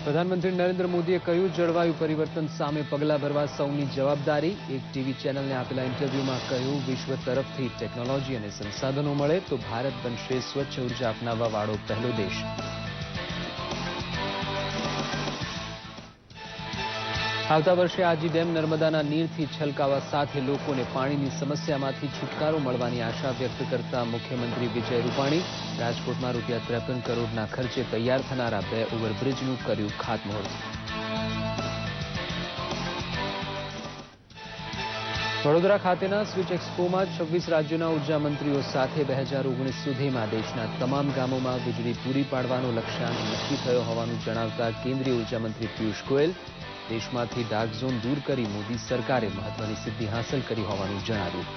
પ્રધાનમંત્રી નરેન્દ્ર મોદીએ કહ્યું, જળવાયુ પરિવર્તન સામે પગલાં ભરવા સૌની જવાબદારી. એક ટીવી ચેનલને આપેલા ઇન્ટરવ્યુમાં કહ્યું, વિશ્વ તરફથી ટેકનોલોજી અને સંસાધનો મળે તો ભારત બનશે સ્વચ્છ ઉર્જા અપનાવવાવાળો પહેલો દેશ. આવતા વર્ષે આજી ડેમ નર્મદાના નીરથી છલકાવા સાથે લોકોને પાણીની સમસ્યામાંથી છુટકારો મળવાની આશા વ્યક્ત કરતા મુખ્યમંત્રી વિજય રૂપાણી. રાજકોટમાં ₹53 કરોડના ખર્ચે તૈયાર થનારા 2 ઓવરબ્રિજનું કર્યું ખાતમુહૂર્ત. વડોદરા ખાતેના સ્વિચ એક્સપોમાં 26 રાજ્યોના ઉર્જા મંત્રીઓ સાથે 2019 સુધીમાં દેશના તમામ ગામોમાં વીજળી પૂરી પાડવાનો લક્ષ્યાંક નક્કી થયો હોવાનું જણાવતા કેન્દ્રીય ઉર્જા મંત્રી પિયુષ ગોયલ, દેશમાંથી ડાર્ક ઝોન દૂર કરી મોદી સરકારે મહત્વની સિદ્ધિ હાંસલ કરી હોવાનું જણાવ્યું.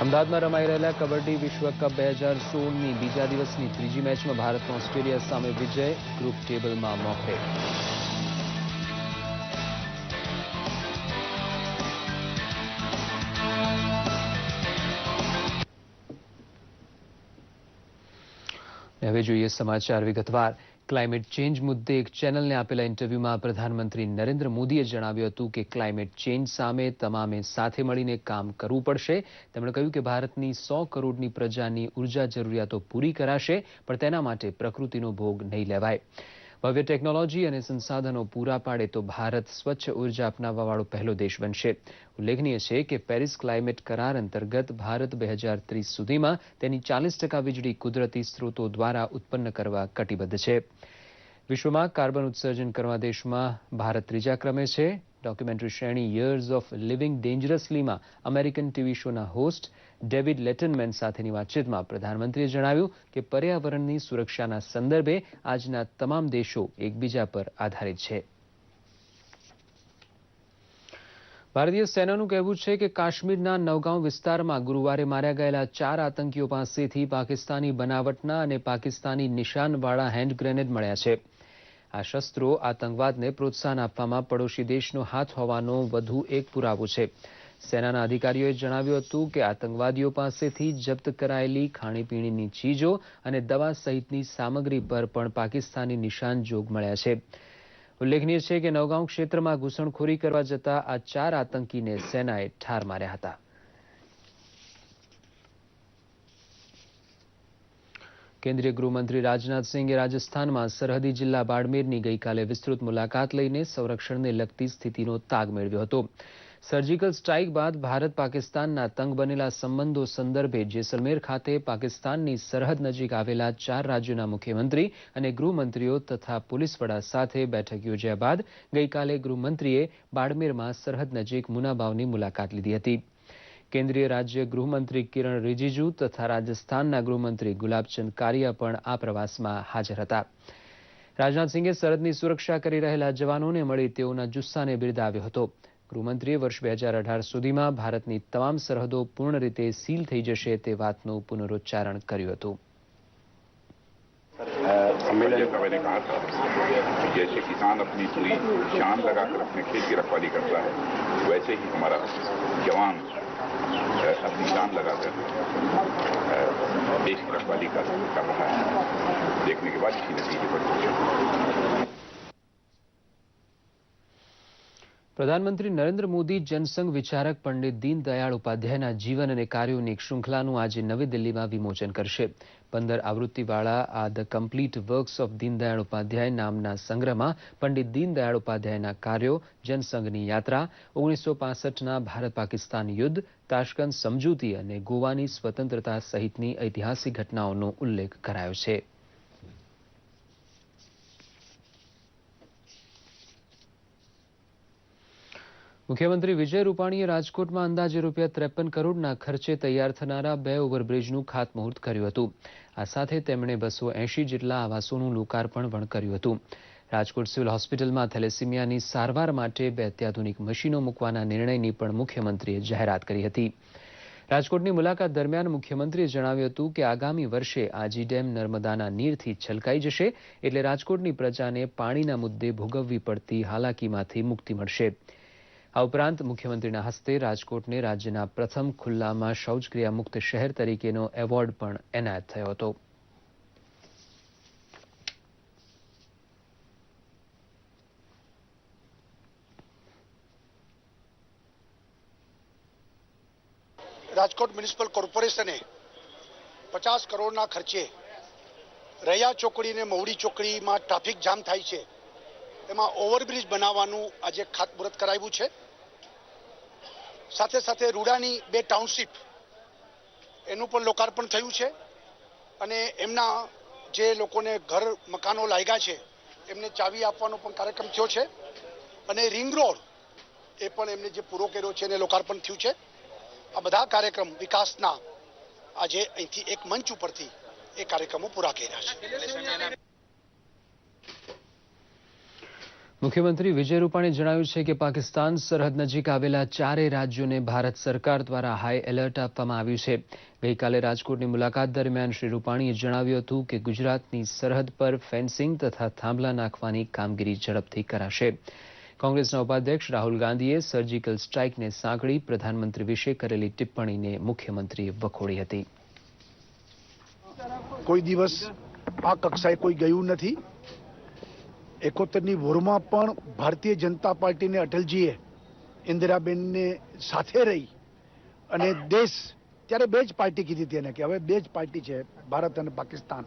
અમદાવાદમાં રમાઈ રહેલા કબડ્ડી વિશ્વકપ 2016ની બીજા દિવસની ત્રીજી મેચમાં ભારતનો ઓસ્ટ્રેલિયા સામે વિજય. ગ્રુપ ટેબલમાં મોખરે. હવે જોઈએ સમાચાર વિગતવાર. ક્લાઇમેટ ચેન્જ મુદ્દે એક ચેનલને આપેલા ઇન્ટરવ્યુમાં પ્રધાનમંત્રી નરેન્દ્ર મોદીએ જણાવ્યું હતું કે ક્લાઇમેટ ચેન્જ સામે તમામે સાથે મળીને કામ કરવું પડશે. તેમણે કહ્યું કે ભારતની 100 કરોડની પ્રજાની ઉર્જા જરૂરિયાતો પૂરી કરાશે, પણ તેના માટે પ્રકૃતિનો ભોગ નહીં લેવાય. ભવ્ય ટેકનોલોજી અને સંસાધનો પૂરા પાડે તો ભારત સ્વચ્છ ઉર્જા અપનાવવાવાળો પહેલો દેશ બનશે. ઉલ્લેખનીય છે કે પેરિસ ક્લાઇમેટ કરાર અંતર્ગત ભારત 2030 સુધીમાં તેની 40% વીજળી કુદરતી સ્ત્રોતો દ્વારા ઉત્પન્ન કરવા કટિબદ્ધ છે. વિશ્વમાં કાર્બન ઉત્સર્જન કરવા દેશમાં ભારત ત્રીજા ક્રમે છે. ડોક્યુમેન્ટરી શ્રેણી યર્સ ઓફ લિવિંગ ડેન્જરસલીમાં અમેરિકન ટીવી શોના હોસ્ટ ડેવિડ લેટનમેન સાથેની વાતચીતમાં પ્રધાનમંત્રીએ જણાવ્યું કે પર્યાવરણની સુરક્ષાના સંદર્ભે આજના તમામ દેશો એકબીજા પર આધારિત છે. ભારતીય સેનાનું કહેવું છે કે કાશ્મીરના નવગાંવ વિસ્તારમાં ગુરુવારે માર્યા ગયેલા 4 આતંકીઓ પાસેથી પાકિસ્તાની બનાવટના અને પાકિસ્તાની નિશાનવાળા હેન્ડ ગ્રેનેડ મળ્યા છે. આ શસ્ત્રો આતંકવાદને પ્રોત્સાહન આપવામાં પડોશી દેશનો હાથ હોવાનો વધુ એક પુરાવો છે. સેનાના અધિકારીઓએ જણાવ્યું હતું કે આતંકવાદીઓ પાસેથી જપ્ત કરાયેલી ખાણીપીણીની ચીજો અને દવા સહિતની સામગ્રી પર પણ પાકિસ્તાની નિશાન જોગ મળ્યા છે. ઉલ્લેખનીય છે કે નવગાંવ ક્ષેત્રમાં ઘૂસણખોરી કરવા જતા આ 4 આતંકીને સેનાએ ઠાર માર્યા હતા. કેન્દ્રીય ગૃહમંત્રી રાજનાથસિંહે રાજસ્થાનમાં સરહદી જિલ્લા બાડમેરની ગઈકાલે વિસ્તૃત મુલાકાત લઈને સંરક્ષણને લગતી સ્થિતિનો તાગ મેળવ્યો હતો. સર્જિકલ સ્ટ્રાઇક બાદ ભારત પાકિસ્તાનના તંગ બનેલા સંબંધો સંદર્ભે જેસલમેર ખાતે પાકિસ્તાનની સરહદ નજીક આવેલા 4 રાજ્યોના મુખ્યમંત્રી અને ગૃહમંત્રીઓ તથા પોલીસ વડા સાથે બેઠક યોજ્યા બાદ ગઈકાલે ગૃહમંત્રીએ બાડમેરમાં સરહદ નજીક મુનાબાવની મુલાકાત લીધી હતી. કેન્દ્રીય રાજ્ય ગૃહમંત્રી કિરણ રિજિજુ તથા રાજસ્થાનના ગૃહમંત્રી ગુલાબચંદ કારિયા પણ આ પ્રવાસમાં હાજર હતા. રાજનાથસિંહે સરહદની સુરક્ષા કરી રહેલા જવાનોને મળી તેઓના જુસ્સાને બિરદાવ્યો હતો. ગૃહમંત્રીએ વર્ષ 2018 સુધીમાં ભારતની તમામ સરહદો પૂર્ણ રીતે સીલ થઈ જશે તે વાતનું પુનરોચ્ચારણ કર્યું હતું. सम्मेलन का मैंने कहा था कि जैसे किसान अपनी पूरी जान लगाकर अपने खेत की रखवाली करता है, वैसे ही हमारा जवान अपनी जान लगाकर देश की रखवाली कर रहा है. देखने के बाद इसी नतीजे पर पहुंचा. પ્રધાનમંત્રી નરેન્દ્ર મોદી જનસંઘ વિચારક પંડિત દીનદયાળ ઉપાધ્યાયના જીવન અને કાર્યોની એક શૃંખલાનું આજે નવી દિલ્હીમાં વિમોચન કરશે. 15 આવૃત્તિવાળા આ the complete works of Deendayal Upadhyay નામના સંગ્રહમાં પંડિત દીનદયાળ ઉપાધ્યાયના કાર્યો, જનસંઘની યાત્રા, 1965ના ભારત પાકિસ્તાન યુદ્ધ, તાશ્કંદ સમજૂતી અને ગોવાની સ્વતંત્રતા સહિતની ઐતિહાસિક ઘટનાઓનો ઉલ્લેખ કરાયો છે. મુખ્યમંત્રી વિજય રૂપાણીએ રાજકોટમાં અંદાજે ₹53 કરોડના ખર્ચે તૈયાર થનારા 2 ઓવરબ્રિજનું ખાતમુહૂર્ત કર્યું હતું. આ સાથે તેમણે 280 જેટલા આવાસોનું લોકાર્પણ પણ કર્યું હતું. રાજકોટ સિવિલ હોસ્પિટલમાં થેલેસીમિયાની સારવાર માટે 2 અત્યાધુનિક મશીનો મૂકવાના નિર્ણયની પણ મુખ્યમંત્રીએ જાહેરાત કરી હતી. રાજકોટની મુલાકાત દરમિયાન મુખ્યમંત્રીએ જણાવ્યું હતું કે આગામી વર્ષે આજી ડેમ નર્મદાના નીરથી છલકાઈ જશે એટલે રાજકોટની પ્રજાને પાણીના મુદ્દે ભોગવવી પડતી હાલાકીમાંથી મુક્તિ મળશે. આ ઉપરાંત મુખ્યમંત્રીના હસ્તે રાજકોટને રાજ્યના પ્રથમ ખુલ્લામાં શૌચક્રિયા મુક્ત શહેર તરીકેનો એવોર્ડ પણ એનાયત થયો હતો. રાજકોટ મ્યુનિસિપલ કોર્પોરેશને 50 કરોડના ખર્ચે રૈયા ચોકડી અને મહુડી ચોકડીમાં ટ્રાફિક જામ થાય છે એમાં ઓવરબ્રિજ બનાવવાનું આજે ખાતમુહૂર્ત કરાવ્યું છે. સાથે સાથે રૂડાની 2 ટાઉનશીપ એનું પણ લોકાર્પણ થયું છે અને એમના જે લોકોને ઘર મકાનો લાગ્યા છે એમને ચાવી આપવાનો પણ કાર્યક્રમ થયો છે અને રિંગ રોડ એ પણ એમને જે પૂરો કર્યો છે એને લોકાર્પણ થયું છે. આ બધા કાર્યક્રમ વિકાસના આજે અહીંથી એક મંચ ઉપરથી એ કાર્યક્રમો પૂરા કર્યા છે. મુખ્યમંત્રી વિજય રૂપાણીએ જણાવ્યું છે કે પાકિસ્તાન સરહદ નજીક આવેલા 4 રાજ્યોને ભારત સરકાર દ્વારા હાઈ એલર્ટ આપવામાં આવ્યું છે. ગઈકાલે રાજકોટની મુલાકાત દરમિયાન શ્રી રૂપાણીએ જણાવ્યું હતું કે ગુજરાતની સરહદ પર ફેન્સિંગ તથા થાંભલા નાખવાની કામગીરી ઝડપથી કરાશે. કોંગ્રેસના ઉપાધ્યક્ષ રાહુલ ગાંધીએ સર્જિકલ સ્ટ્રાઇકને સાંકળી પ્રધાનમંત્રી વિશે કરેલી ટિપ્પણીને મુખ્યમંત્રીએ વખોડી હતી. કોઈ દિવસ આ કક્ષાએ કોઈ ગયું નથી. 71ની વોરમાં પણ ભારતીય જનતા પાર્ટીને અટલજીએ ઇન્દિરાબેનને સાથે રહી અને દેશ ત્યારે 2 જ પાર્ટી કીધી હતી એને કે હવે 2 જ પાર્ટી છે ભારત અને પાકિસ્તાન.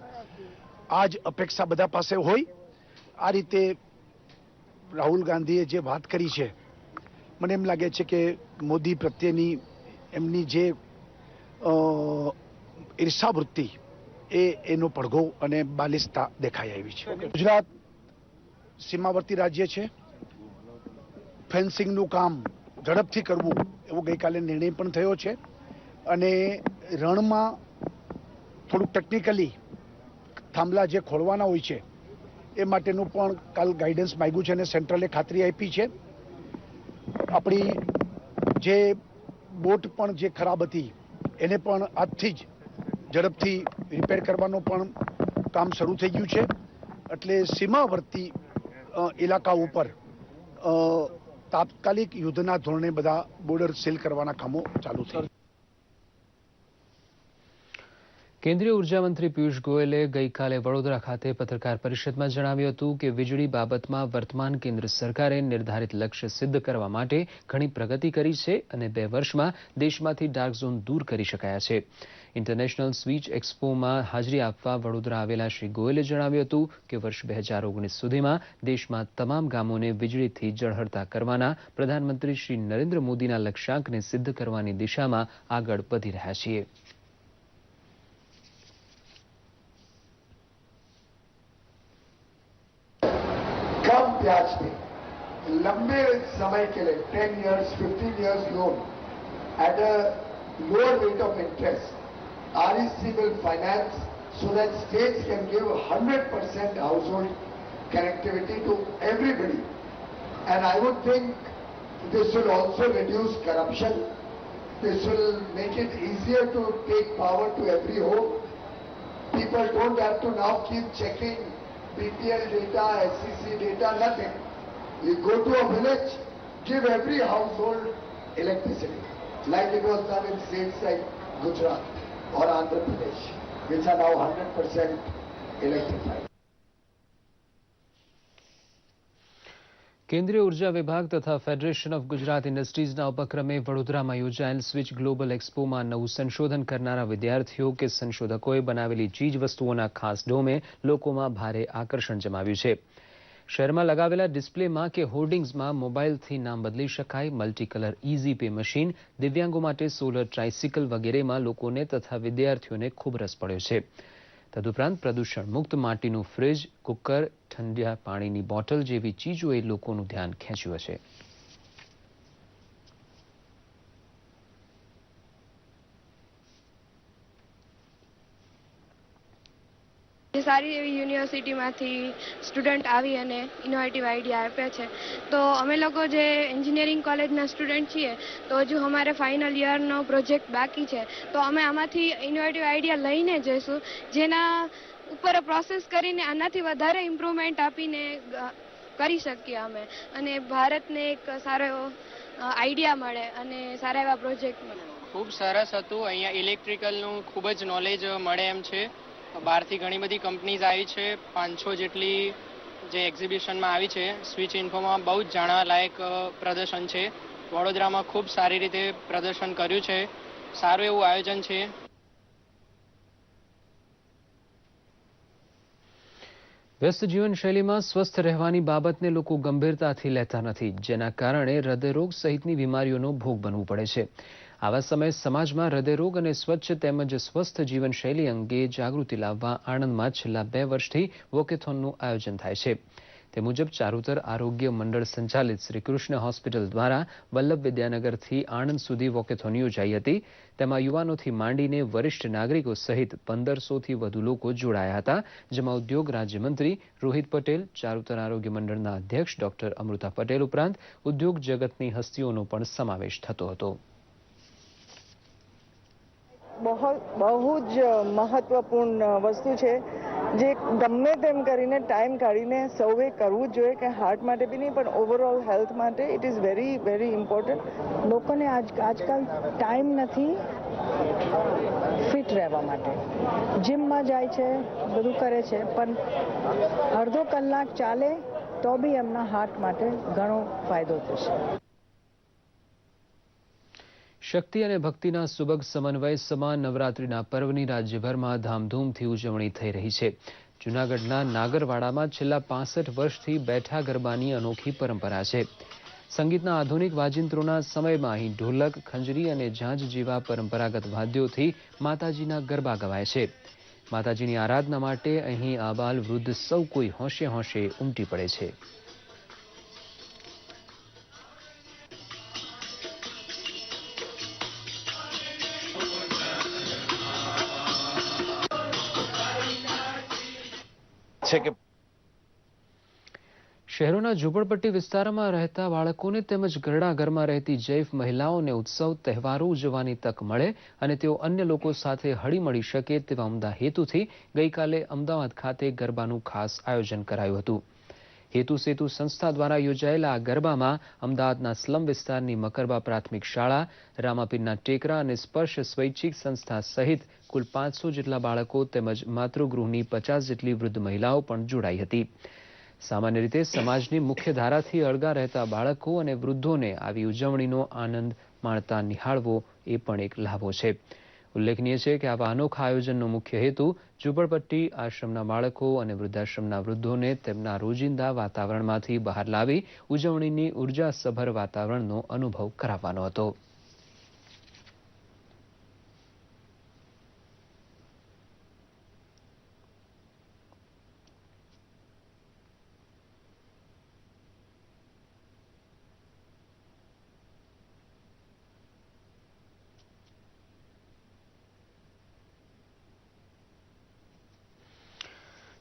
આ જ અપેક્ષા બધા પાસે હોય. આ રીતે રાહુલ ગાંધીએ જે વાત કરી છે મને એમ લાગે છે કે મોદી પ્રત્યેની એમની જે ઈર્ષાવૃત્તિ એનો પડઘો અને બાલિશતા દેખાઈ આવી છે. ગુજરાત સીમાવર્તી રાજ્ય છે. ફેન્સિંગનું કામ ઝડપથી કરવું એવો ગઈકાલે નિર્ણય પણ થયો છે અને રણમાં થોડુંક ટેકનિકલી થાંભલા જે ખોલવાના હોય છે એ માટેનું પણ કાલ ગાઈડન્સ માંગ્યું છે અને સેન્ટ્રલે ખાતરી આપી છે. આપણી જે બોટ પણ જે ખરાબ હતી એને પણ આજથી જ ઝડપથી રિપેર કરવાનું પણ કામ શરૂ થઈ ગયું છે. એટલે સીમાવર્તી ઇલાકા ઉપર તાત્કાલિક યુદ્ધના ધોરણે બધા બોર્ડર સીલ કરવાના કામો ચાલુ થઈ. કેન્દ્રીય ઉર્જા મંત્રી પિયુષ ગોયલે ગઈકાલે વડોદરા ખાતે પત્રકાર પરિષદમાં જણાવ્યું હતું કે વીજળી બાબતમાં વર્તમાન કેન્દ્ર સરકારે નિર્ધારિત લક્ષ્ય સિદ્ધ કરવા માટે ઘણી પ્રગતિ કરી છે અને 2 વર્ષમાં દેશમાંથી ડાર્ક ઝોન દૂર કરી શકાયા છે. ઇન્ટરનેશનલ સ્વિચ એક્સપોમાં હાજરી આપવા વડોદરા આવેલા શ્રી ગોયલે જણાવ્યું હતું કે વર્ષ 2019 સુધીમાં દેશમાં તમામ ગામોને વીજળીથી ઝળહળતા કરવાના પ્રધાનમંત્રી શ્રી નરેન્દ્ર મોદીના લક્ષ્યાંકને સિદ્ધ કરવાની દિશામાં આગળ વધી રહ્યા છીએ. कम ब्याज पे लंबे समय के लिए 10 years, 15 years loan at a lower rate of interest. REC will finance so that states can give 100% household connectivity to everybody. And I would think this will also reduce corruption. This will make it easier to take power to every home. People don't have to now keep checking BPL data, SCC data, nothing. You go to a village, give every household electricity, like it was done in states like Gujarat or Andhra Pradesh, which are now 100% electrified. કેન્દ્રીય ઉર્જા વિભાગ તથા federation of Gujarat ઇન્ડસ્ટ્રીઝના ઉપક્રમે વડોદરામાં યોજાયેલ switch global એક્સપોમાં નવું સંશોધન કરનારા વિદ્યાર્થીઓ કે સંશોધકોએ બનાવેલી ચીજ વસ્તુઓના ખાસ ડોમે લોકોમાં ભારે આકર્ષણ જમાવ્યું છે. શહેરમાં લગાવેલા ડિસ્પ્લેમાં કે હોર્ડિંગ્સમાં મોબાઈલથી નામ બદલી શકાય, multi colour easy pay machine, દિવ્યાંગો માટે સોલર ટ્રાઇસિકલ વગેરેમાં લોકોને તથા વિદ્યાર્થીઓને ખૂબ રસ પડ્યો છે. તદુપરાંત પ્રદૂષણ મુક્ત માટીનું ફ્રીજ, કુકર, ઠંડા પાણીની બોટલ જેવી ચીજોએ લોકોનું ધ્યાન ખેંચ્યું છે. સારી એવી યુનિવર્સિટીમાંથી સ્ટુડન્ટ આવી અને ઇનોવેટિવ આઈડિયા આપ્યા છે. તો અમે લોકો જે એન્જિનિયરિંગ કોલેજના સ્ટુડન્ટ છીએ તો હજુ અમારે ફાઇનલ યરનો પ્રોજેક્ટ બાકી છે. તો અમે આમાંથી ઇનોવેટિવ આઈડિયા લઈને જઈશું, જેના ઉપર પ્રોસેસ કરીને આનાથી વધારે ઇમ્પ્રુવમેન્ટ આપીને કરી શકીએ અમે, અને ભારતને એક સારો એવો આઈડિયા મળે અને સારા એવા પ્રોજેક્ટ મળે. ખૂબ સરસ હતું. અહીંયા ઇલેક્ટ્રિકલનું ખૂબ જ નોલેજ મળે એમ છે. બહારથી ઘણી બધી કંપનીઝ આવી છે. 500 જેટલી જે એક્ઝિબિશનમાં આવી છે. સ્વિચ ઇન્ફોમાં બહુ જ જાણવા લાયક પ્રદર્શન છે. વડોદરામાં ખૂબ સારી રીતે પ્રદર્શન કર્યું છે સારું એવું આયોજન છે. વ્યસ્ત જીવનશૈલીમાં સ્વસ્થ રહેવાની બાબતને લોકો ગંભીરતાથી લેતા નથી, જેના કારણે હૃદયરોગ સહિતની બીમારીઓનો ભોગ બનવું પડે છે. આવા સમયે સમાજમાં હૃદયરોગ અને સ્વચ્છ તેમજ સ્વસ્થ જીવનશૈલી અંગે જાગૃતિ લાવવા આણંદમાં છેલ્લા 2 વર્ષથી વોકેથોનનું આયોજન થાય છે. તે મુજબ ચારુતર આરોગ્ય મંડળ સંચાલિત શ્રી કૃષ્ણ હોસ્પિટલ દ્વારા વલ્લભ વિદ્યાનગરથી આણંદ સુધી વોકેથોન યોજાઈ હતી. તેમાં યુવાનોથી માંડીને વરિષ્ઠ નાગરિકો સહિત 1500થી વધુ લોકો જોડાયા હતા, જેમાં ઉદ્યોગ રાજ્યમંત્રી રોહિત પટેલ, ચારુતર આરોગ્ય મંડળના અધ્યક્ષ ડોક્ટર અમૃતા પટેલ ઉપરાંત ઉદ્યોગ જગતની હસ્તીઓનો પણ સમાવેશ થતો હતો. બહુ જ મહત્વપૂર્ણ વસ્તુ છે, જે ગમે તેમ કરીને ટાઈમ કાઢીને સૌએ કરવું જ જોઈએ, કે હાર્ટ માટે બી નહીં પણ ઓવરઓલ હેલ્થ માટે it is very very important. લોકોને આજકાલ ટાઈમ નથી ફિટ રહેવા માટે. જીમમાં જાય છે, બધું કરે છે, પણ અડધો કલાક ચાલે તો બી એમના હાર્ટ માટે ઘણો ફાયદો થશે. શક્તિ અને ભક્તિના સુબગ સમન્વય સમાન નવરાત્રિના પર્વની રાજ્યભરમાં ધામધૂમથી ઉજવણી થઈ રહી છે. જૂનાગઢના નાગરવાડામાં છેલ્લા 65 વર્ષથી બેઠા ગરબાની અનોખી પરંપરા છે. સંગીતના આધુનિક વાજિંત્રોના સમયમાં અહીં ઢોલક, ખંજરી અને ઝાંઝ જેવા પરંપરાગત વાદ્યોથી માતાજીના ગરબા ગવાય છે. માતાજીની આરાધના માટે અહીં આબાલ વૃદ્ધ સૌ કોઈ હોંશે હોંશે ઉમટી પડે છે. શહેરોના ઝૂંપડપટ્ટી વિસ્તારોમાં રહેતા બાળકોને તેમજ ઘરડા ઘરમાં રહેતી જૈફ મહિલાઓને ઉત્સવ તહેવારો ઉજવવાની તક મળે અને તેઓ અન્ય લોકો સાથે હળી મળી શકે તેવા ઉમદા હેતુથી ગઈકાલે અમદાવાદ ખાતે ગરબાનું ખાસ આયોજન કરાયું હતું. હેતુ સેતુ સંસ્થા દ્વારા યોજાયેલા આ ગરબામાં અમદાવાદના સ્લમ વિસ્તારની મકરબા પ્રાથમિક શાળા, રામાપીરના ટેકરા અને સ્પર્શ સ્વૈચ્છિક સંસ્થા સહિત કુલ 500 જેટલા બાળકો તેમજ માતૃગૃહની 50 જેટલી વૃદ્ધ મહિલાઓ પણ જોડાઈ હતી. સામાન્ય રીતે સમાજની મુખ્ય ધારાથી અળગા રહેતા બાળકો અને વૃદ્ધોને આવી ઉજવણીનો આનંદ માણતા નિહાળવો એ પણ એક લહાવો છે. ઉલ્લેખનીય છે કે આવા અનોખા આયોજનનો મુખ્ય હેતુ ઝૂંપડપટ્ટી આશ્રમના બાળકો અને વૃદ્ધાશ્રમના વૃદ્ધોને તેમના રોજિંદા વાતાવરણમાંથી બહાર લાવી ઉજવણીની ઉર્જાસભર વાતાવરણનો અનુભવ કરાવવાનો હતો.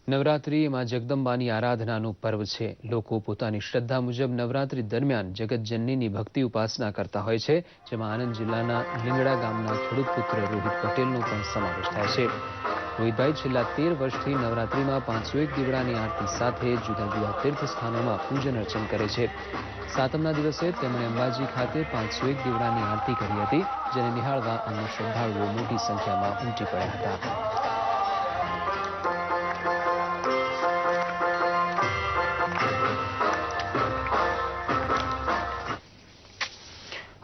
નવરાત્રિ માં જગદંબાની આરાધનાનું પર્વ છે. લોકો પોતાની શ્રદ્ધા મુજબ નવરાત્રિ દરમિયાન જગતજનનીની ભક્તિ ઉપાસના કરતા હોય છે, જેમાં આણંદ જિલ્લાના લીંગડા ગામના ખેડૂત પુત્ર રોહિત પટેલનો પણ સમાવેશ થાય છે. રોહિતભાઈ છેલ્લા 13 વર્ષથી નવરાત્રિમાં 501 દીવડાની આરતી સાથે જુદા જુદા તીર્થ સ્થાનોમાં પૂજન અર્ચન કરે છે. સાતમના દિવસે તેમણે અંબાજી ખાતે 501 દીવડાની આરતી કરી હતી, જેને નિહાળવા અન્ય શ્રદ્ધાળુઓ મોટી સંખ્યામાં ઉમટી પડ્યા હતા.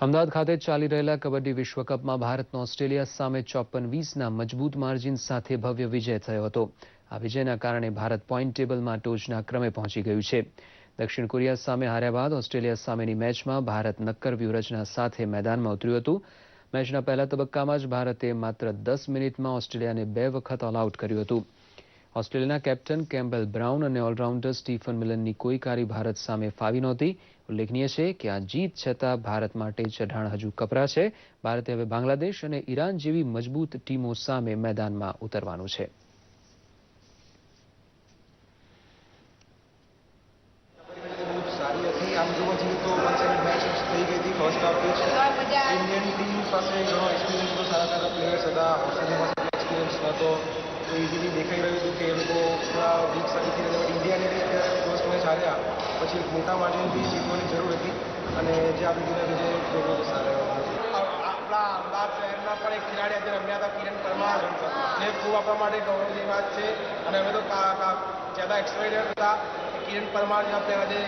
અમદાવાદ ખાતે ચાલી રહેલા કબડ્ડી વિશ્વકપમાં ભારતનો ઓસ્ટ્રેલિયા સામે 54-20ના મજબૂત માર્જિન સાથે ભવ્ય વિજય થયો હતો. આ વિજયના કારણે ભારત પોઈન્ટ ટેબલમાં ટોચના ક્રમે પહોંચી ગયું છે. દક્ષિણ કોરિયા સામે હાર્યા બાદ ઓસ્ટ્રેલિયા સામેની મેચમાં ભારત નક્કર વ્યૂહરચના સાથે મેદાનમાં ઉતર્યું હતું. મેચના પહેલા તબક્કામાં જ ભારતે માત્ર 10 મિનિટમાં ઓસ્ટ્રેલિયાને 2 વખત ઓલ આઉટ કર્યું હતું. ઓસ્ટ્રેલિયાના કેપ્ટન કેમ્બેલ બ્રાઉન અને ઓલરાઉન્ડર સ્ટીફન મિલનની કોઈ કારી ભારત સામે ફાવી નહોતી. ઉલ્લેખનીય છે કે આ જીત છતાં ભારત માટે ચઢાણ હજુ કપરા છે. ભારતે હવે બાંગ્લાદેશ અને ઈરાન જેવી મજબૂત ટીમો સામે મેદાનમાં ઉતરવાનું છે. ઇઝીલી દેખાઈ રહ્યું હતું કે એ લોકો થોડા વીક સાઈડથી ઇન્ડિયાને ફર્સ્ટ મેચ હાર્યા પછી એક મોટા માર્જિનથી જીતવાની જરૂર હતી અને જે આપણી ટીમે વિજય જોવો સારો આપણા અમદાવાદ શહેરના પણ એક ખેલાડી આજે રમ્યા હતા કિરણ પરમાર, જે ખૂબ આપણા માટે ગૌરવની વાત છે અને અમે તો જ્યાદા એક્સાઇટેડ હતા કે કિરણ પરમાર જે આપણે આજે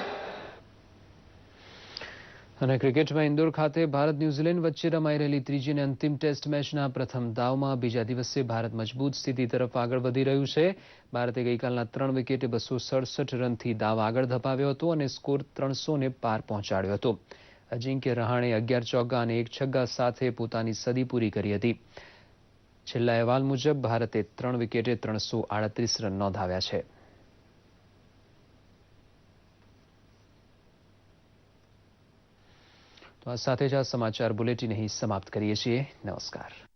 અને ક્રિકેટમાં ઇન્દોર ખાતે ભારત ન્યૂઝીલેન્ડ વચ્ચે રમાઈ રહેલી ત્રીજી અને અંતિમ ટેસ્ટ મેચના પ્રથમ દાવમાં બીજા દિવસે ભારત મજબૂત સ્થિતિ તરફ આગળ વધી રહ્યું છે. ભારતે ગઈકાલના 3 વિકેટે 267 રનથી દાવ આગળ ધપાવ્યો હતો અને સ્કોર 300 ને પાર પહોંચાડ્યો હતો. અજિંક્ય રહાણે 11 ચોગ્ગા અને 1 છગ્ગા સાથે પોતાની સદી પૂરી કરી હતી. છેલ્લા અહેવાલ મુજબ ભારતે 3 વિકેટે 338 રન નોંધાવ્યા છે. તો આ સાથે જ આ સમાચાર બુલેટિન અહીં સમાપ્ત કરીએ છીએ. નમસ્કાર.